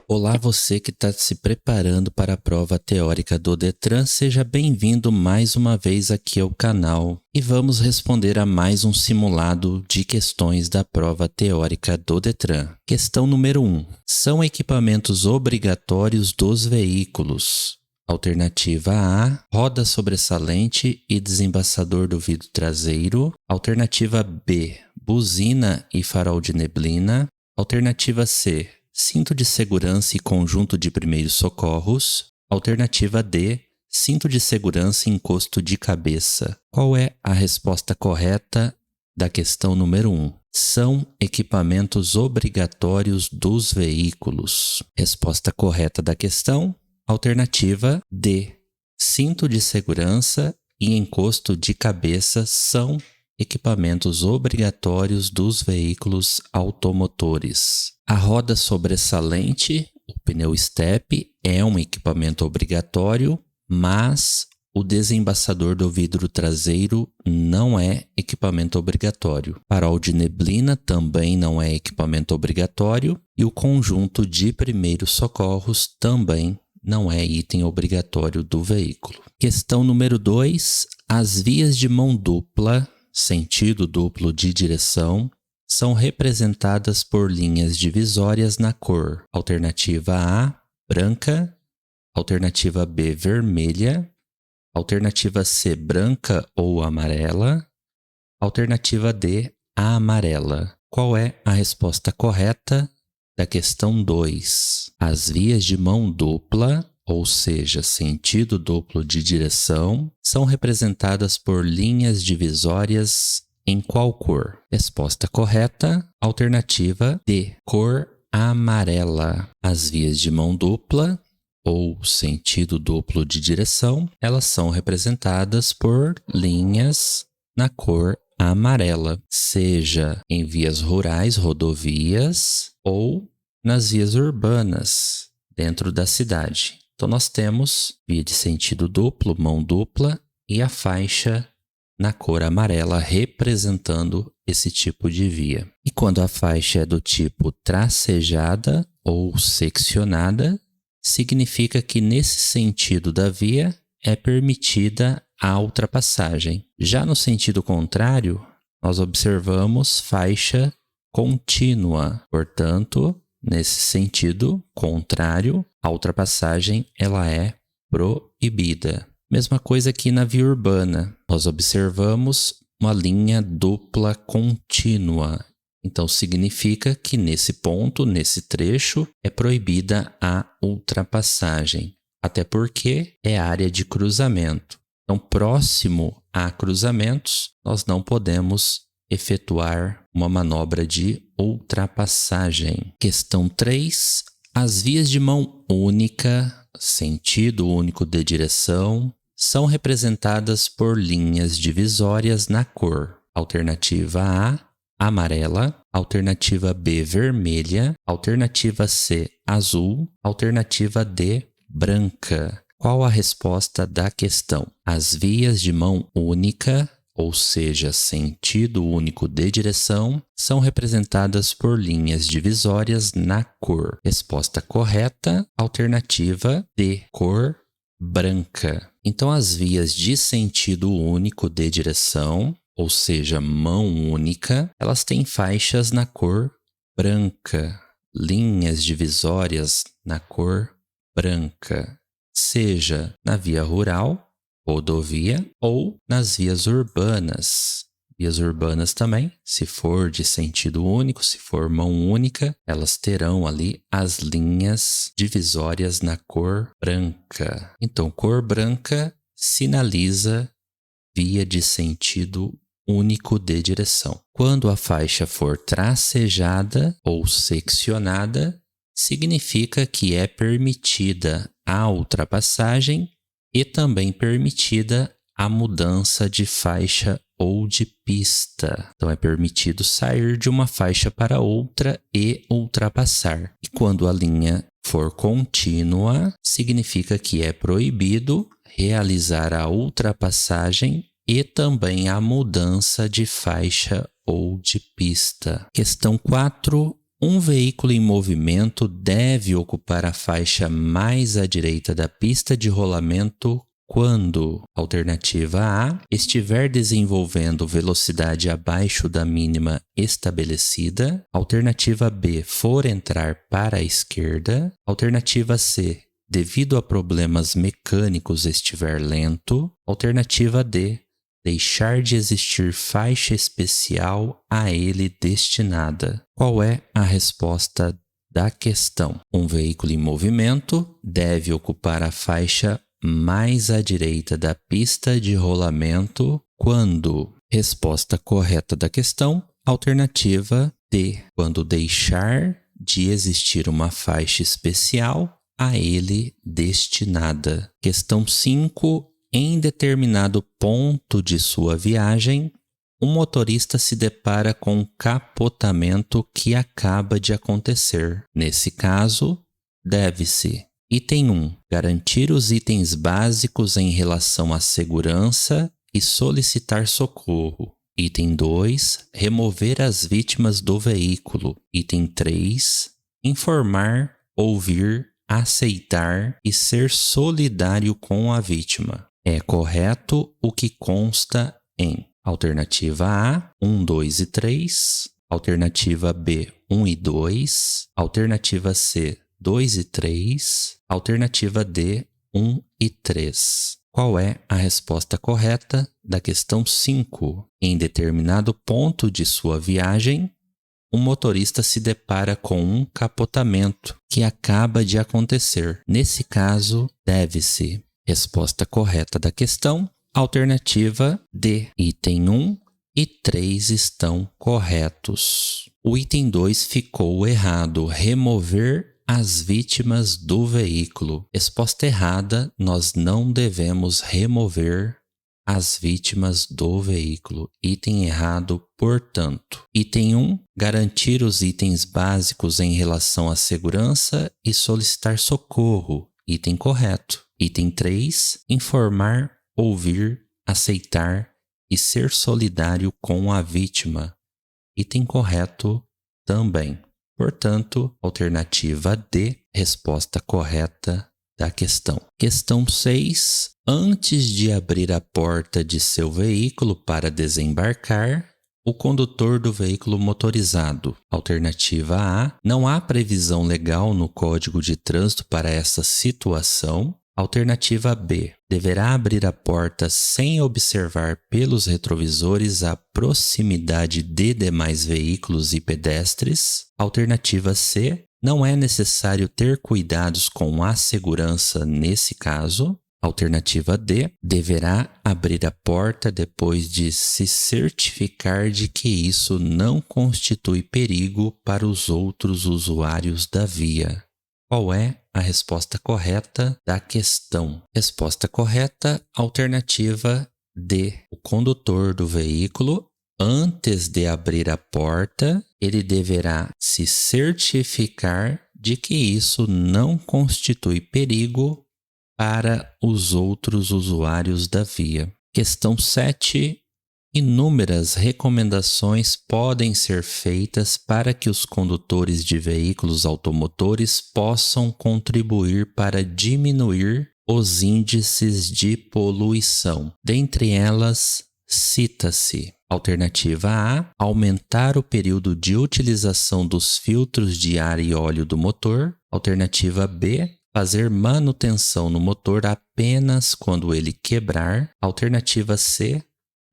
Olá, você que está se preparando para a prova teórica do Detran, seja bem-vindo mais uma vez aqui ao canal e vamos responder a mais um simulado de questões da prova teórica do Detran. Questão número 1. São equipamentos obrigatórios dos veículos. Alternativa A, roda sobressalente e desembaçador do vidro traseiro. Alternativa B, buzina e farol de neblina. Alternativa C, cinto de segurança e conjunto de primeiros socorros. Alternativa D, cinto de segurança e encosto de cabeça. Qual é a resposta correta da questão número 1? São equipamentos obrigatórios dos veículos. Resposta correta da questão: alternativa D, cinto de segurança e encosto de cabeça são equipamentos obrigatórios dos veículos automotores. A roda sobressalente, o pneu step, é um equipamento obrigatório, mas o desembaçador do vidro traseiro não é equipamento obrigatório. Farol de neblina também não é equipamento obrigatório e o conjunto de primeiros socorros também não é item obrigatório do veículo. Questão número 2. As vias de mão dupla, sentido duplo de direção, são representadas por linhas divisórias na cor. Alternativa A, branca. Alternativa B, vermelha. Alternativa C, branca ou amarela. Alternativa D, amarela. Qual é a resposta correta da questão 2? As vias de mão dupla, ou seja, sentido duplo de direção, são representadas por linhas divisórias em qual cor? Resposta correta, alternativa D, cor amarela. As vias de mão dupla, ou sentido duplo de direção, elas são representadas por linhas na cor amarela, seja em vias rurais, rodovias, ou nas vias urbanas, dentro da cidade. Então, nós temos via de sentido duplo, mão dupla, e a faixa na cor amarela representando esse tipo de via. E quando a faixa é do tipo tracejada ou seccionada, significa que nesse sentido da via é permitida a ultrapassagem. Já no sentido contrário, nós observamos faixa contínua. Portanto, nesse sentido contrário, a ultrapassagem ela é proibida. Mesma coisa aqui na via urbana. Nós observamos uma linha dupla contínua. Então, significa que nesse ponto, nesse trecho, é proibida a ultrapassagem. Até porque é área de cruzamento. Então, próximo a cruzamentos, nós não podemos efetuar uma manobra de ultrapassagem. Questão 3. As vias de mão única, sentido único de direção, são representadas por linhas divisórias na cor. Alternativa A, amarela. Alternativa B, vermelha. Alternativa C, azul. Alternativa D, branca. Qual a resposta da questão? As vias de mão única, ou seja, sentido único de direção, são representadas por linhas divisórias na cor. Resposta correta, alternativa D, cor branca. Então, as vias de sentido único de direção, ou seja, mão única, elas têm faixas na cor branca, linhas divisórias na cor branca, seja na via rural, rodovia, ou nas vias urbanas. Vias urbanas também, se for de sentido único, se for mão única, elas terão ali as linhas divisórias na cor branca. Então, cor branca sinaliza via de sentido único de direção. Quando a faixa for tracejada ou seccionada, significa que é permitida a ultrapassagem e também permitida a mudança de faixa ou de pista. Então, é permitido sair de uma faixa para outra e ultrapassar. E quando a linha for contínua, significa que é proibido realizar a ultrapassagem e também a mudança de faixa ou de pista. Questão 4. Um veículo em movimento deve ocupar a faixa mais à direita da pista de rolamento quando, alternativa A, estiver desenvolvendo velocidade abaixo da mínima estabelecida, alternativa B, for entrar para a esquerda, alternativa C, devido a problemas mecânicos estiver lento, alternativa D, deixar de existir faixa especial a ele destinada. Qual é a resposta da questão? Um veículo em movimento deve ocupar a faixa mais à direita da pista de rolamento quando? Resposta correta da questão, alternativa D, quando deixar de existir uma faixa especial a ele destinada. Questão 5. Em determinado ponto de sua viagem, um motorista se depara com um capotamento que acaba de acontecer. Nesse caso, deve-se: item 1. Garantir os itens básicos em relação à segurança e solicitar socorro. Item 2. Remover as vítimas do veículo. Item 3. Informar, ouvir, aceitar e ser solidário com a vítima. É correto o que consta em alternativa A, 1, 2 e 3, alternativa B, 1 e 2, alternativa C, 2 e 3, alternativa D, 1 e 3. Qual é a resposta correta da questão 5? Em determinado ponto de sua viagem, um motorista se depara com um capotamento que acaba de acontecer. Nesse caso, deve-se: resposta correta da questão, alternativa D. Item 1 e 3 estão corretos. O item 2 ficou errado. Remover as vítimas do veículo. Resposta errada, nós não devemos remover as vítimas do veículo. Item errado, portanto. Item 1. Garantir os itens básicos em relação à segurança e solicitar socorro. Item correto. Item 3. Informar, ouvir, aceitar e ser solidário com a vítima. Item correto também. Portanto, alternativa D, resposta correta da questão. Questão 6. Antes de abrir a porta de seu veículo para desembarcar, o condutor do veículo motorizado. Alternativa A. Não há previsão legal no Código de Trânsito para essa situação. Alternativa B. Deverá abrir a porta sem observar pelos retrovisores a proximidade de demais veículos e pedestres. Alternativa C. Não é necessário ter cuidados com a segurança nesse caso. Alternativa D. Deverá abrir a porta depois de se certificar de que isso não constitui perigo para os outros usuários da via. Qual é a resposta correta da questão? Resposta correta, alternativa D. O condutor do veículo, antes de abrir a porta, ele deverá se certificar de que isso não constitui perigo para os outros usuários da via. Questão 7. Inúmeras recomendações podem ser feitas para que os condutores de veículos automotores possam contribuir para diminuir os índices de poluição. Dentre elas, cita-se: alternativa A, aumentar o período de utilização dos filtros de ar e óleo do motor. Alternativa B, fazer manutenção no motor apenas quando ele quebrar. Alternativa C,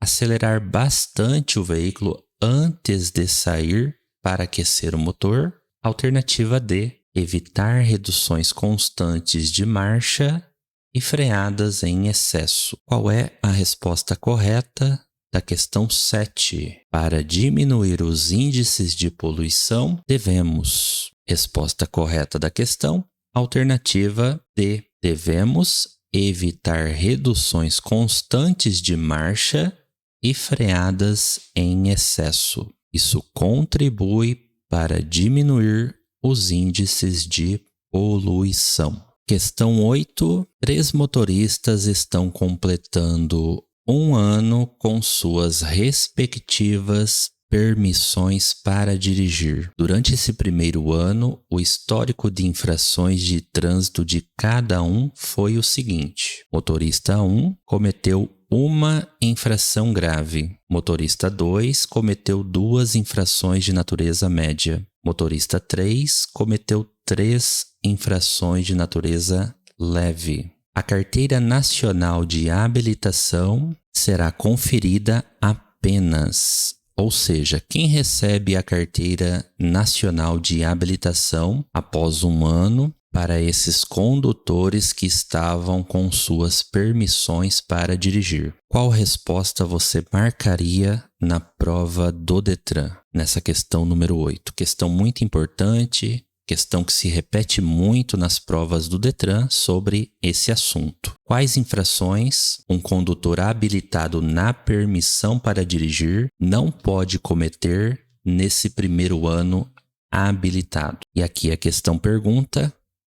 acelerar bastante o veículo antes de sair para aquecer o motor. Alternativa D, evitar reduções constantes de marcha e freadas em excesso. Qual é a resposta correta da questão 7? Para diminuir os índices de poluição, devemos. Resposta correta da questão, alternativa D. Devemos evitar reduções constantes de marcha e freadas em excesso. Isso contribui para diminuir os índices de poluição. Questão 8. 3 motoristas estão completando um ano com suas respectivas permissões para dirigir. Durante esse primeiro ano, o histórico de infrações de trânsito de cada um foi o seguinte: motorista 1 cometeu uma infração grave. Motorista 2 cometeu 2 infrações de natureza média. Motorista 3 cometeu 3 infrações de natureza leve. A Carteira Nacional de Habilitação será conferida apenas, ou seja, quem recebe a Carteira Nacional de Habilitação após um ano, para esses condutores que estavam com suas permissões para dirigir. Qual resposta você marcaria na prova do Detran? Nessa questão número 8. Questão muito importante, questão que se repete muito nas provas do Detran sobre esse assunto. Quais infrações um condutor habilitado na permissão para dirigir não pode cometer nesse primeiro ano habilitado? E aqui a questão pergunta: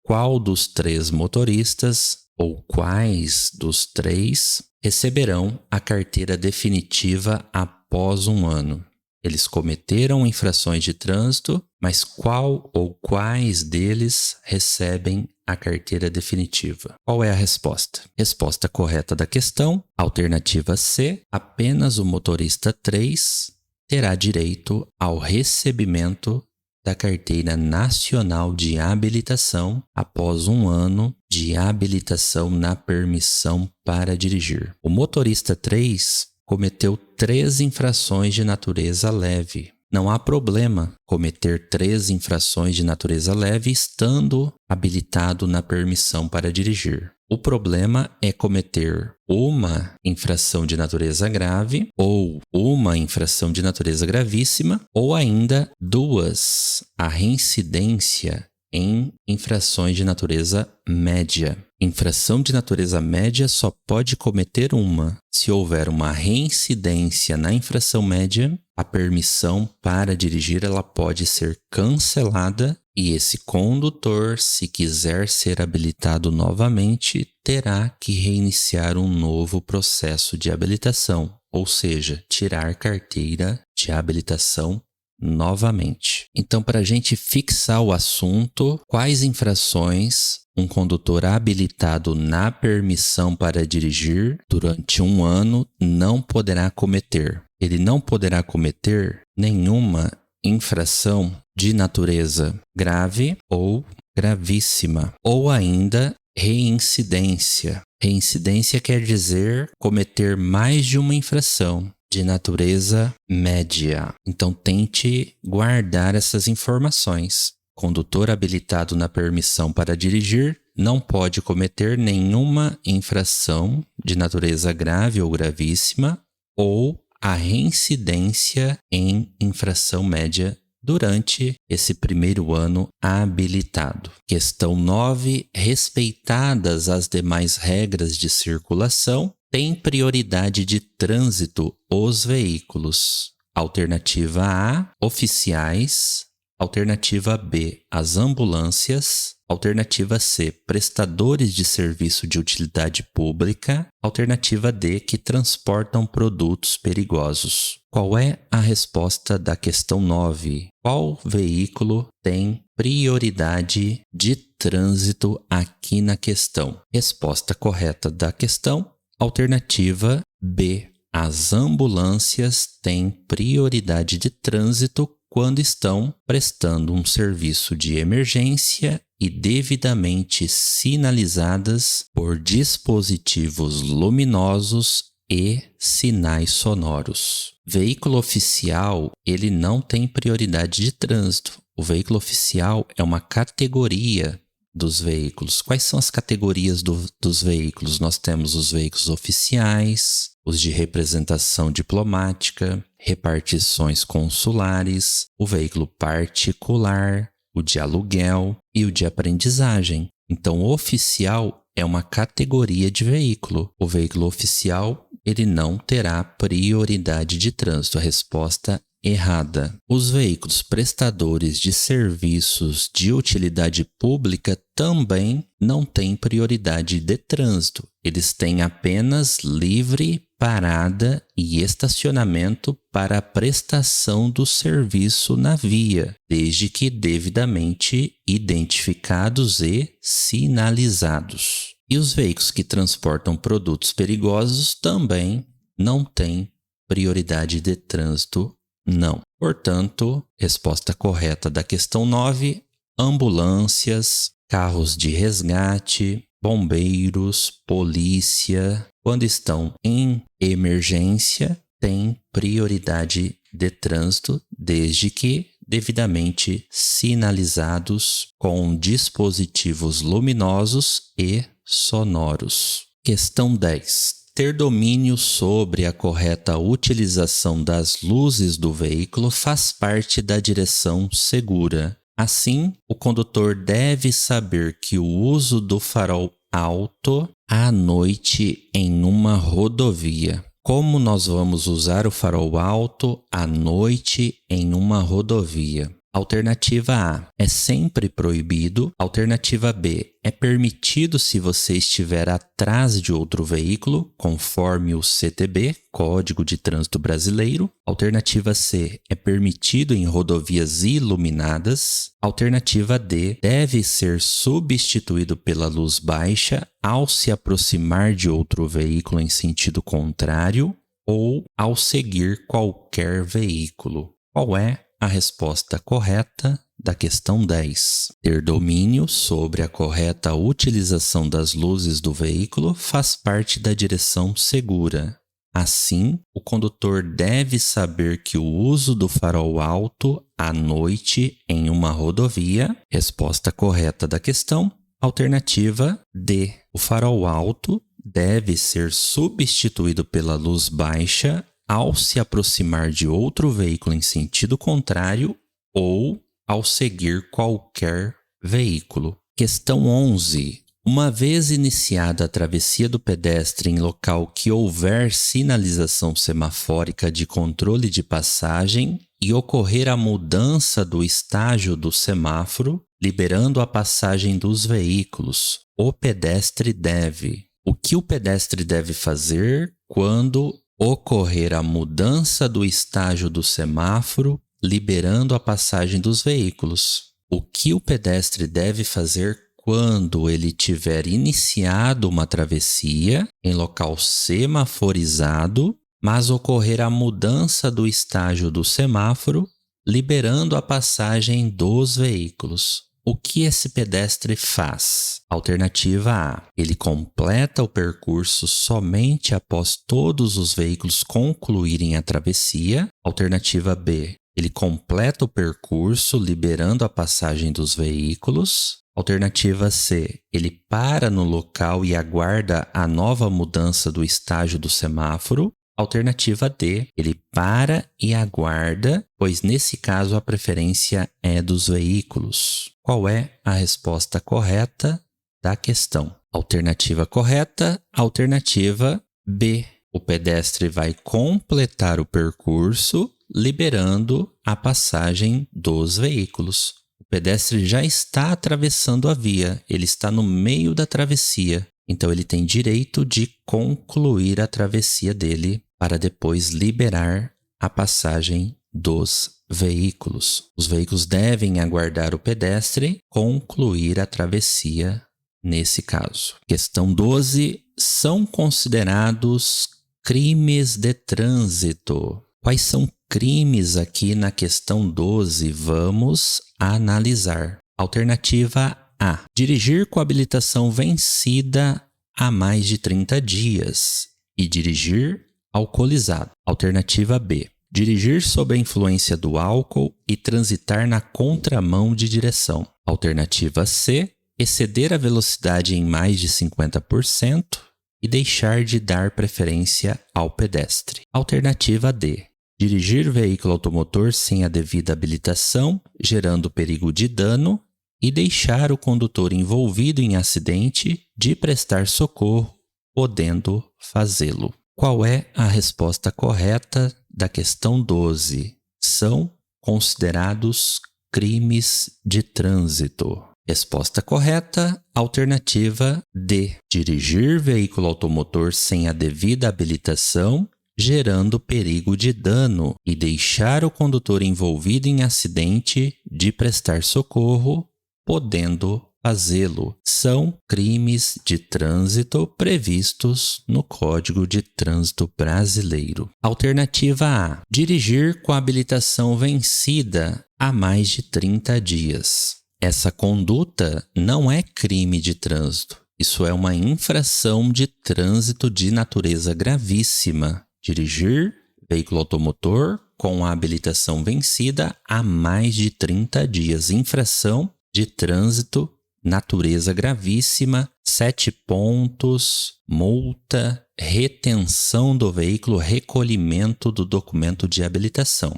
qual dos 3 motoristas ou quais dos 3 receberão a carteira definitiva após um ano? Eles cometeram infrações de trânsito, mas qual ou quais deles recebem a carteira definitiva? Qual é a resposta? Resposta correta da questão: alternativa C, apenas o motorista 3 terá direito ao recebimento da Carteira Nacional de Habilitação após um ano de habilitação na permissão para dirigir. O motorista 3 cometeu 3 infrações de natureza leve. Não há problema cometer 3 infrações de natureza leve estando habilitado na permissão para dirigir. O problema é cometer uma infração de natureza grave ou uma infração de natureza gravíssima ou ainda 2, a reincidência em infrações de natureza média. Infração de natureza média só pode cometer uma. Se houver uma reincidência na infração média, a permissão para dirigir ela pode ser cancelada e esse condutor, se quiser ser habilitado novamente, terá que reiniciar um novo processo de habilitação, ou seja, tirar carteira de habilitação novamente. Então, para a gente fixar o assunto, quais infrações um condutor habilitado na permissão para dirigir durante um ano não poderá cometer? Ele não poderá cometer nenhuma infração de natureza grave ou gravíssima, ou ainda reincidência. Reincidência quer dizer cometer mais de uma infração de natureza média. Então, tente guardar essas informações. Condutor habilitado na permissão para dirigir não pode cometer nenhuma infração de natureza grave ou gravíssima ou a reincidência em infração média durante esse primeiro ano habilitado. Questão 9. Respeitadas as demais regras de circulação, tem prioridade de trânsito os veículos. Alternativa A, oficiais. Alternativa B, as ambulâncias. Alternativa C, prestadores de serviço de utilidade pública. Alternativa D, que transportam produtos perigosos. Qual é a resposta da questão 9? Qual veículo tem prioridade de trânsito aqui na questão? Resposta correta da questão: alternativa B, as ambulâncias têm prioridade de trânsito quando estão prestando um serviço de emergência e devidamente sinalizadas por dispositivos luminosos e sinais sonoros. Veículo oficial, ele não tem prioridade de trânsito. O veículo oficial é uma categoria dos veículos. Quais são as categorias dos veículos? Nós temos os veículos oficiais, os de representação diplomática, repartições consulares, o veículo particular, o de aluguel e o de aprendizagem. Então, o oficial é uma categoria de veículo. O veículo oficial, ele não terá prioridade de trânsito. A resposta errada. Os veículos prestadores de serviços de utilidade pública também não têm prioridade de trânsito. Eles têm apenas livre parada e estacionamento para a prestação do serviço na via, desde que devidamente identificados e sinalizados. E os veículos que transportam produtos perigosos também não têm prioridade de trânsito, não. Portanto, resposta correta da questão 9, ambulâncias, carros de resgate, bombeiros, polícia, quando estão em emergência, têm prioridade de trânsito, desde que devidamente sinalizados com dispositivos luminosos e sonoros. Questão 10. Ter domínio sobre a correta utilização das luzes do veículo faz parte da direção segura. Assim, o condutor deve saber que o uso do farol alto à noite em uma rodovia. Como nós vamos usar o farol alto à noite em uma rodovia? Alternativa A, é sempre proibido. Alternativa B, é permitido se você estiver atrás de outro veículo, conforme o CTB, Código de Trânsito Brasileiro. Alternativa C, é permitido em rodovias iluminadas. Alternativa D, deve ser substituído pela luz baixa ao se aproximar de outro veículo em sentido contrário ou ao seguir qualquer veículo. Qual é a resposta correta da questão 10? Ter domínio sobre a correta utilização das luzes do veículo faz parte da direção segura. Assim, o condutor deve saber que o uso do farol alto à noite em uma rodovia. Resposta correta da questão. Alternativa D. O farol alto deve ser substituído pela luz baixa ao se aproximar de outro veículo em sentido contrário ou ao seguir qualquer veículo. Questão 11. Uma vez iniciada a travessia do pedestre em local que houver sinalização semafórica de controle de passagem e ocorrer a mudança do estágio do semáforo, liberando a passagem dos veículos, o pedestre deve. O que o pedestre deve fazer quando ocorrer a mudança do estágio do semáforo, liberando a passagem dos veículos? O que o pedestre deve fazer quando ele tiver iniciado uma travessia em local semaforizado, mas ocorrer a mudança do estágio do semáforo, liberando a passagem dos veículos? O que esse pedestre faz? Alternativa A. Ele completa o percurso somente após todos os veículos concluírem a travessia. Alternativa B. Ele completa o percurso liberando a passagem dos veículos. Alternativa C. Ele para no local e aguarda a nova mudança do estágio do semáforo. Alternativa D, ele para e aguarda, pois nesse caso a preferência é dos veículos. Qual é a resposta correta da questão? Alternativa correta, alternativa B. O pedestre vai completar o percurso, liberando a passagem dos veículos. O pedestre já está atravessando a via, ele está no meio da travessia, então ele tem direito de concluir a travessia dele para depois liberar a passagem dos veículos. Os veículos devem aguardar o pedestre concluir a travessia nesse caso. Questão 12. São considerados crimes de trânsito. Quais são crimes aqui na questão 12? Vamos analisar. Alternativa A. Dirigir com habilitação vencida há mais de 30 dias e dirigir alcoolizado. Alternativa B. Dirigir sob a influência do álcool e transitar na contramão de direção. Alternativa C. Exceder a velocidade em mais de 50% e deixar de dar preferência ao pedestre. Alternativa D. Dirigir veículo automotor sem a devida habilitação, gerando perigo de dano, e deixar o condutor envolvido em acidente de prestar socorro, podendo fazê-lo. Qual é a resposta correta da questão 12? São considerados crimes de trânsito. Resposta correta, alternativa D. Dirigir veículo automotor sem a devida habilitação, gerando perigo de dano e deixar o condutor envolvido em acidente de prestar socorro, podendo fazê-lo. São crimes de trânsito previstos no Código de Trânsito Brasileiro. Alternativa A. Dirigir com a habilitação vencida há mais de 30 dias. Essa conduta não é crime de trânsito. Isso é uma infração de trânsito de natureza gravíssima. Dirigir veículo automotor com a habilitação vencida há mais de 30 dias. Infração de trânsito, natureza gravíssima, 7 pontos, multa, retenção do veículo, recolhimento do documento de habilitação.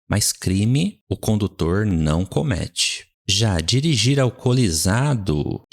Mas crime o condutor não comete. Já dirigir alcoolizado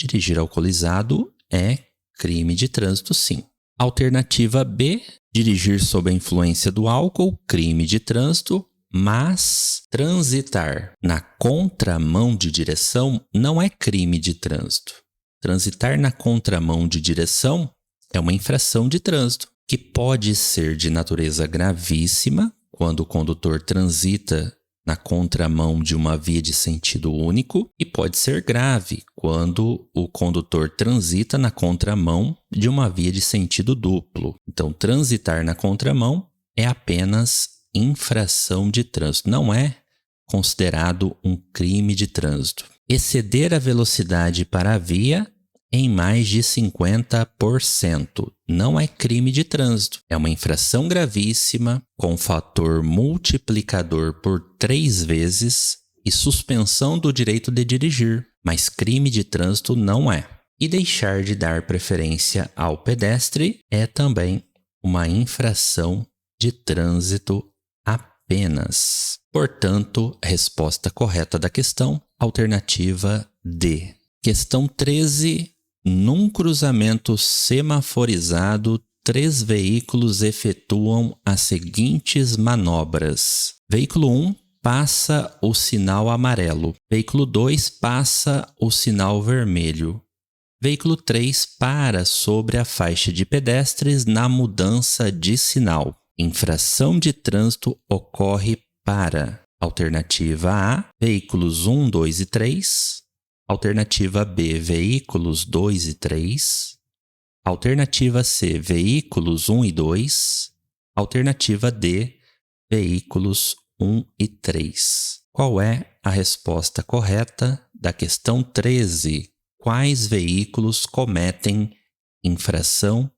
é crime de trânsito, sim. Alternativa B, dirigir sob a influência do álcool, crime de trânsito, mas transitar na contramão de direção não é crime de trânsito. Transitar na contramão de direção é uma infração de trânsito, que pode ser de natureza gravíssima, quando o condutor transita na contramão de uma via de sentido único, e pode ser grave quando o condutor transita na contramão de uma via de sentido duplo. Então, transitar na contramão é apenas infração de trânsito, não é considerado um crime de trânsito. Exceder a velocidade para a via em mais de 50% não é crime de trânsito. É uma infração gravíssima, com fator multiplicador por 3 vezes e suspensão do direito de dirigir, mas crime de trânsito não é. E deixar de dar preferência ao pedestre é também uma infração de trânsito apenas. Portanto, resposta correta da questão, alternativa D. Questão 13. Num cruzamento semaforizado, 3 veículos efetuam as seguintes manobras. Veículo 1 passa o sinal amarelo. Veículo 2 passa o sinal vermelho. Veículo 3 para sobre a faixa de pedestres na mudança de sinal. Infração de trânsito ocorre para alternativa A, veículos 1, 2 e 3. Alternativa B, veículos 2 e 3. Alternativa C, veículos 1 e 2. Alternativa D, veículos 1 e 3. Qual é a resposta correta da questão 13? Quais veículos cometem infração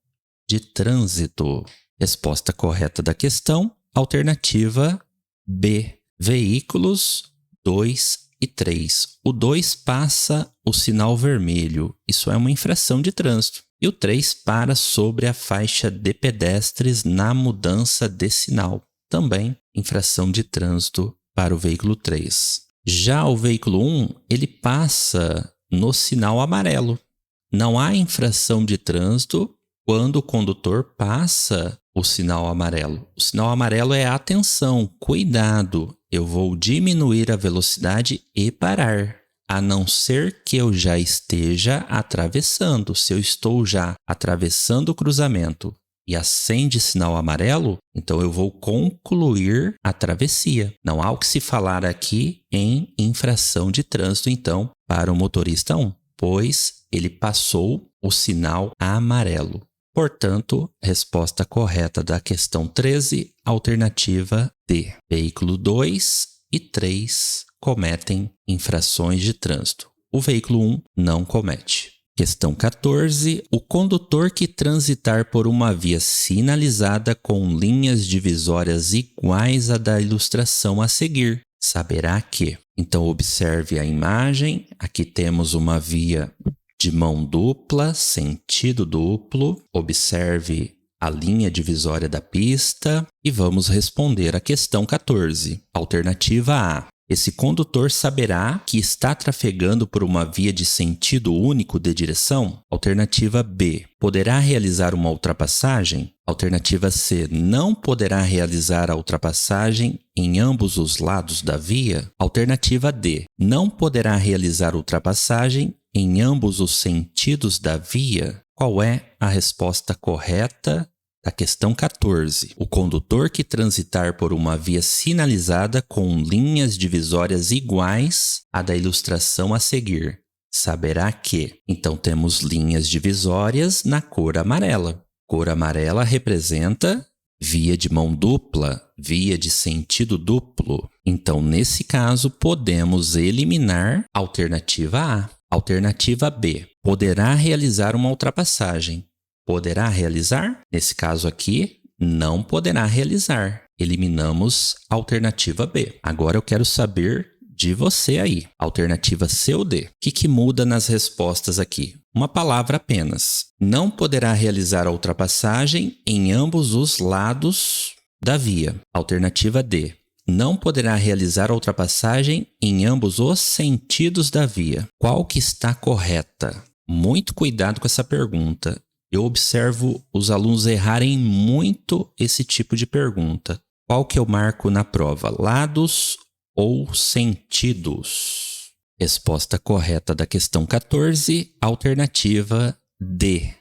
de trânsito? Resposta correta da questão, alternativa B, veículos 2 e 3. O 2 passa o sinal vermelho, isso é uma infração de trânsito. E o 3 para sobre a faixa de pedestres na mudança de sinal, também infração de trânsito para o veículo 3. Já o veículo 1, ele passa no sinal amarelo. Não há infração de trânsito quando o condutor passa o sinal amarelo. O sinal amarelo é atenção, cuidado, eu vou diminuir a velocidade e parar, a não ser que eu já esteja atravessando. Se eu estou já atravessando o cruzamento e acende sinal amarelo, então eu vou concluir a travessia. Não há o que se falar aqui em infração de trânsito, então, para o motorista 1, pois ele passou o sinal amarelo. Portanto, resposta correta da questão 13, alternativa D. Veículo 2 e 3 cometem infrações de trânsito. O veículo 1 não comete. Questão 14. O condutor que transitar por uma via sinalizada com linhas divisórias iguais à da ilustração a seguir, saberá que. Então, observe a imagem. Aqui temos uma via de mão dupla, sentido duplo. Observe a linha divisória da pista e vamos responder a questão 14. Alternativa A. esse condutor saberá que está trafegando por uma via de sentido único de direção? Alternativa B. Poderá realizar uma ultrapassagem? Alternativa C. Não poderá realizar a ultrapassagem em ambos os lados da via? Alternativa D. Não poderá realizar ultrapassagem em ambos os sentidos da via? Qual é a resposta correta da questão 14? O condutor que transitar por uma via sinalizada com linhas divisórias iguais à da ilustração a seguir, saberá que... Então, temos linhas divisórias na cor amarela. Cor amarela representa via de mão dupla, via de sentido duplo. Então, nesse caso, podemos eliminar a alternativa A. Alternativa B. Poderá realizar uma ultrapassagem. Poderá realizar? Nesse caso aqui, não poderá realizar. Eliminamos a alternativa B. Agora eu quero saber de você aí. Alternativa C ou D. O que muda nas respostas aqui? Uma palavra apenas. Não poderá realizar a ultrapassagem em ambos os lados da via. Alternativa D. Não poderá realizar a ultrapassagem em ambos os sentidos da via. Qual que está correta? Muito cuidado com essa pergunta. Eu observo os alunos errarem muito esse tipo de pergunta. Qual que eu marco na prova? Lados ou sentidos? Resposta correta da questão 14, alternativa D.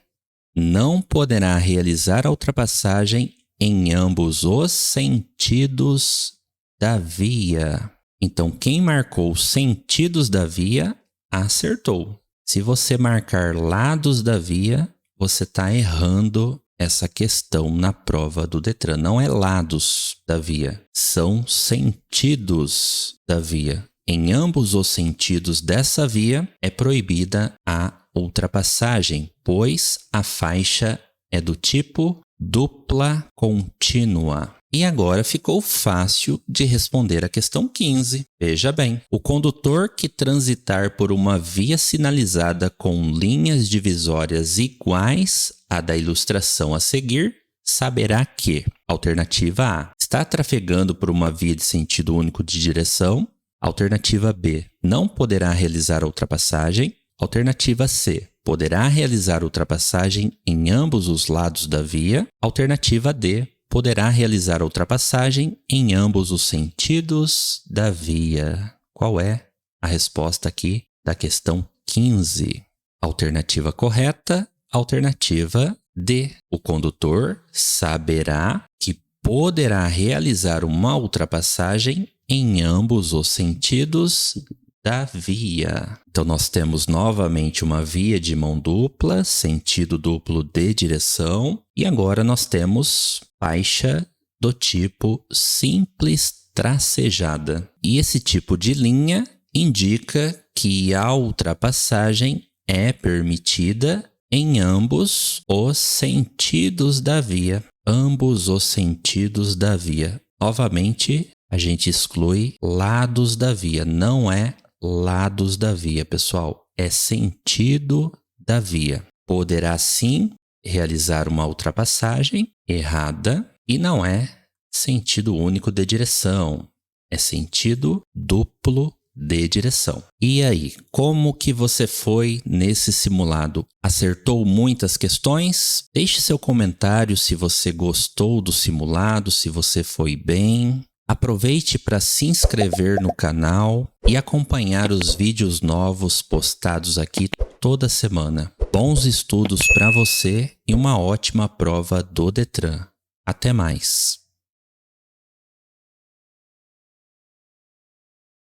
Não poderá realizar a ultrapassagem em ambos os sentidos da via. Então, quem marcou sentidos da via, acertou. Se você marcar lados da via, você está errando essa questão na prova do Detran. Não é lados da via, são sentidos da via. Em ambos os sentidos dessa via é proibida a ultrapassagem, pois a faixa é do tipo dupla contínua. E agora ficou fácil de responder a questão 15. Veja bem, o condutor que transitar por uma via sinalizada com linhas divisórias iguais à da ilustração a seguir, saberá que, alternativa A, está trafegando por uma via de sentido único de direção. Alternativa B, não poderá realizar a ultrapassagem. Alternativa C, poderá realizar ultrapassagem em ambos os lados da via. Alternativa D, poderá realizar a ultrapassagem em ambos os sentidos da via. Qual é a resposta aqui da questão 15? Alternativa correta, alternativa D. O condutor saberá que poderá realizar uma ultrapassagem em ambos os sentidos da via. Então, nós temos novamente uma via de mão dupla, sentido duplo de direção, e agora nós temos faixa do tipo simples tracejada. E esse tipo de linha indica que a ultrapassagem é permitida em ambos os sentidos da via. Ambos os sentidos da via. Novamente, a gente exclui lados da via, não é lados da via, pessoal. É sentido da via. Poderá sim realizar uma ultrapassagem errada e não é sentido único de direção. É sentido duplo de direção. E aí, como que você foi nesse simulado? Acertou muitas questões? Deixe seu comentário se você gostou do simulado, se você foi bem. Aproveite para se inscrever no canal e acompanhar os vídeos novos postados aqui toda semana. Bons estudos para você e uma ótima prova do Detran. Até mais!